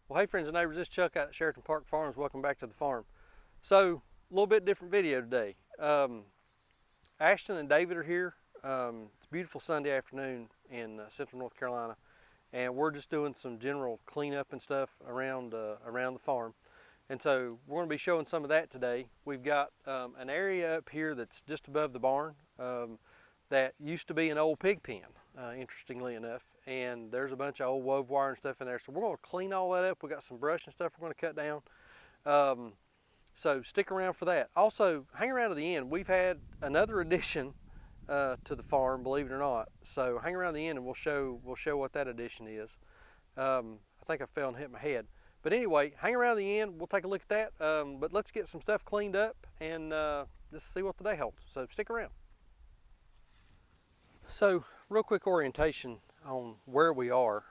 Well, hey friends and neighbors, this is Chuck out at Sheraton Park Farms. Welcome back to the farm. So, a little bit different video today. Ashton and David are here. It's a beautiful Sunday afternoon in central North Carolina, and we're just doing some general cleanup and stuff around the farm. And so we're going to be showing some of that today. We've got an area up here that's just above the barn that used to be an old pig pen, interestingly enough, and there's a bunch of old wove wire and stuff in there. So we're going to clean all that up. We got some brush and stuff we're going to cut down. So stick around for that. Also, hang around to the end. We've had another addition to the farm, believe it or not. So hang around to the end, and we'll show what that addition is. I think I fell and hit my head. But anyway, hang around to the end. We'll take a look at that. But let's get some stuff cleaned up and just see what the day holds. So stick around. So real quick orientation on where we are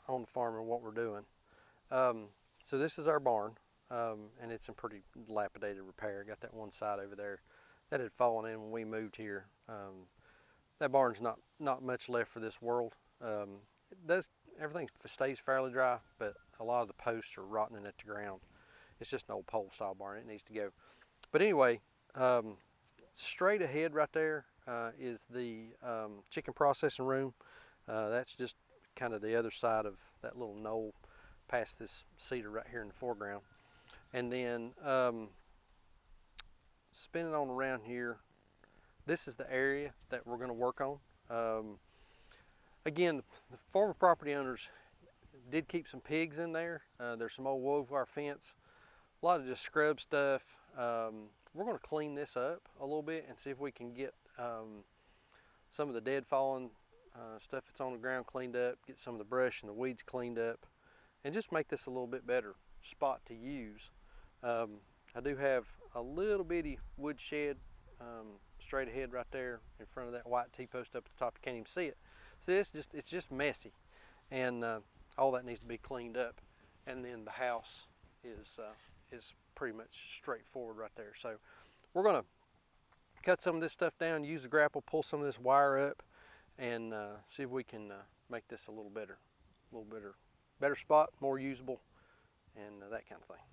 on the farm and what we're doing. So this is our barn, and it's in pretty dilapidated repair. Got that one side over there that had fallen in when we moved here. That barn's not much left for this world. Everything stays fairly dry, but a lot of the posts are rotting at the ground. It's just an old pole style barn. It needs to go. But anyway, straight ahead right there is the chicken processing room. That's just kind of the other side of that little knoll past this cedar right here in the foreground. And then spinning on around here, this is the area that we're going to work on. Again, the former property owners did keep some pigs in there. There's some old wove wire fence, a lot of just scrub stuff. We're going to clean this up a little bit and see if we can get some of the dead fallen stuff that's on the ground cleaned up, get some of the brush and the weeds cleaned up, and just make this a little bit better spot to use. I do have a little bitty wood shed straight ahead right there in front of that white T-post up at the top. You can't even see it. So it's just messy, and all that needs to be cleaned up. And then the house is pretty much straightforward right there. So we're going to cut some of this stuff down, use the grapple, pull some of this wire up, and see if we can make this a little better spot, more usable, and that kind of thing.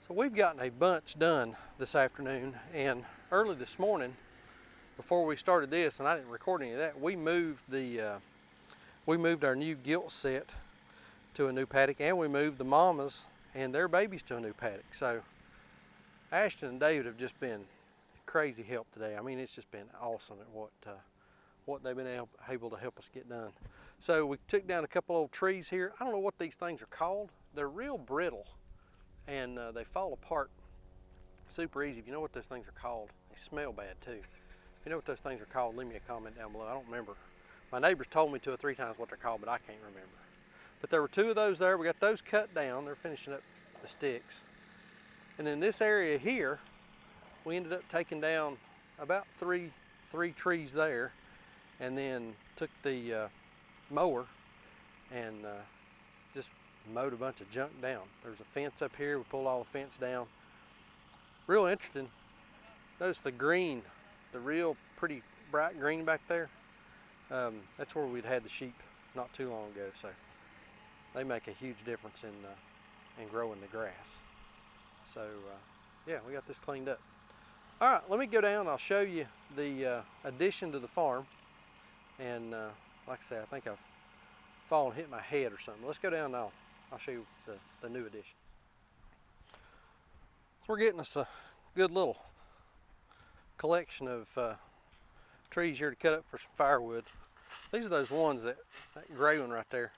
So we've gotten a bunch done this afternoon, and early this morning, before we started this, and I didn't record any of that, we moved our new gilt set to a new paddock, and we moved the mamas and their babies to a new paddock. So Ashton and David have just been crazy help today. I mean, it's just been awesome at what they've been able to help us get done. So we took down a couple old trees here. I don't know what these things are called. They're real brittle, and they fall apart super easy. If you know what those things are called, they smell bad too. If you know what those things are called, leave me a comment down below. I don't remember. My neighbors told me 2 or 3 times what they're called, but I can't remember. But there were 2 of those there. We got those cut down. They're finishing up the sticks. And then this area here, we ended up taking down about three trees there, and then took the mower and just mowed a bunch of junk down. There's a fence up here. We pulled all the fence down. Real interesting. Notice the green, the real pretty bright green back there. That's where we'd had the sheep not too long ago. So they make a huge difference in growing the grass. So yeah, we got this cleaned up. All right, let me go down. I'll show you the addition to the farm. And like I said, I think I've fallen, hit my head or something. Let's go down and I'll show you the new addition. So we're getting us a good little collection of trees here to cut up for some firewood. These are those ones that gray one right there.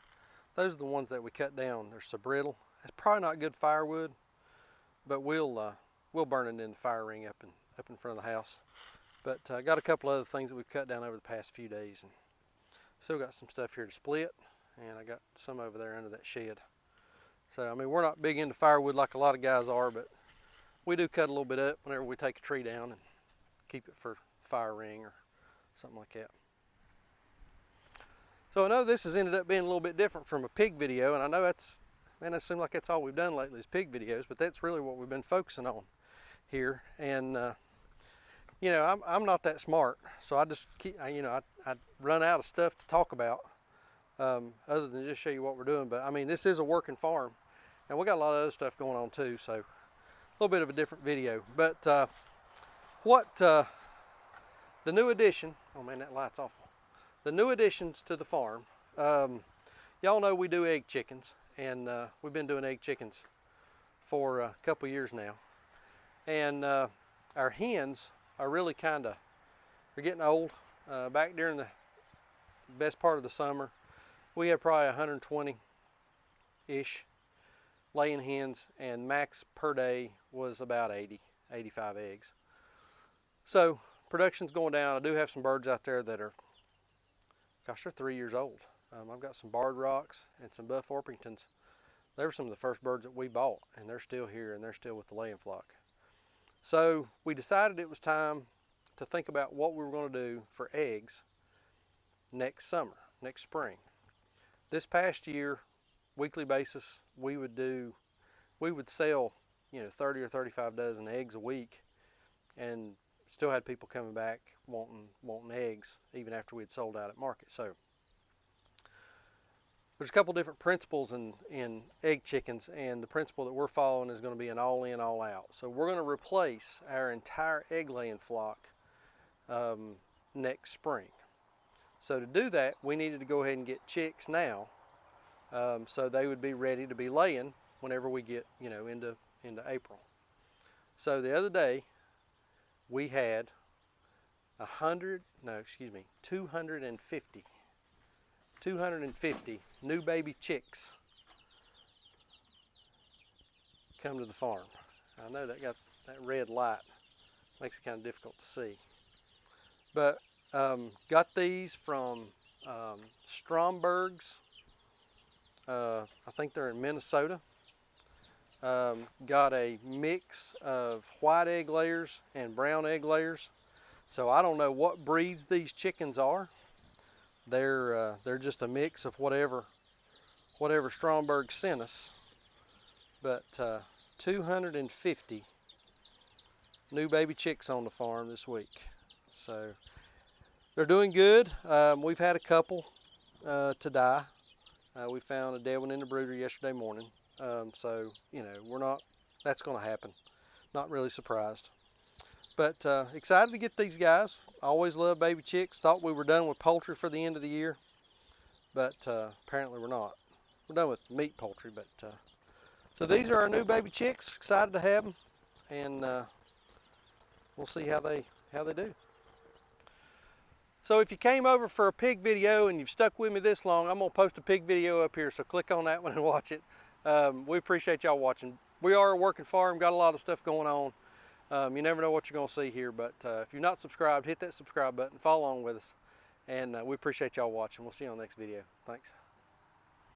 Those are the ones that we cut down. They're so brittle. It's probably not good firewood, but we'll burn it in the fire ring up in front of the house. But I got a couple other things that we've cut down over the past few days, and still got some stuff here to split, and I got some over there under that shed. So I mean, we're not big into firewood like a lot of guys are, but we do cut a little bit up whenever we take a tree down and keep it for fire ring or something like that. So I know this has ended up being a little bit different from a pig video, and I know it seems like that's all we've done lately is pig videos, but that's really what we've been focusing on here. And you know, I'm not that smart, so I just I run out of stuff to talk about other than just show you what we're doing. But I mean, this is a working farm, and we got a lot of other stuff going on too, so a little bit of a different video. But the new addition, oh man, that light's awful. The new additions to the farm, y'all know we do egg chickens, and we've been doing egg chickens for a couple years now. And our hens are really they're getting old. Back during the best part of the summer, we had probably 120-ish laying hens, and max per day was about 85 eggs. So production's going down. I do have some birds out there that are, gosh, they're 3 years old. I've got some barred rocks and some buff Orpingtons. They were some of the first birds that we bought, and they're still here, and they're still with the laying flock. So we decided it was time to think about what we were going to do for eggs next summer, next spring. This past year, weekly basis, we would sell 30 or 35 dozen eggs a week, and still had people coming back wanting eggs even after we had sold out at market. So there's a couple different principles in egg chickens, and the principle that we're following is going to be an all in, all out. So we're going to replace our entire egg laying flock next spring. So to do that, we needed to go ahead and get chicks now, so they would be ready to be laying whenever we get into April. So the other day we had 250 new baby chicks come to the farm. I know that got that red light, makes it kind of difficult to see. But got these from Stromberg's. I think they're in Minnesota. Got a mix of white egg layers and brown egg layers. So I don't know what breeds these chickens are. They're just a mix of whatever Stromberg sent us. But 250 new baby chicks on the farm this week. So they're doing good. We've had a couple to die. We found a dead one in the brooder yesterday morning. So we're not that's going to happen. Not really surprised. But excited to get these guys. I always love baby chicks. Thought we were done with poultry for the end of the year, but apparently we're not. We're done with meat poultry, but so these are our new baby chicks. Excited to have them, and we'll see how they do. So if you came over for a pig video and you've stuck with me this long, I'm gonna post a pig video up here, so click on that one and watch it. We appreciate y'all watching. We are a working farm, got a lot of stuff going on. You never know what you're gonna see here, but if you're not subscribed, hit that subscribe button, follow along with us, and we appreciate y'all watching. We'll see you on the next video. Thanks.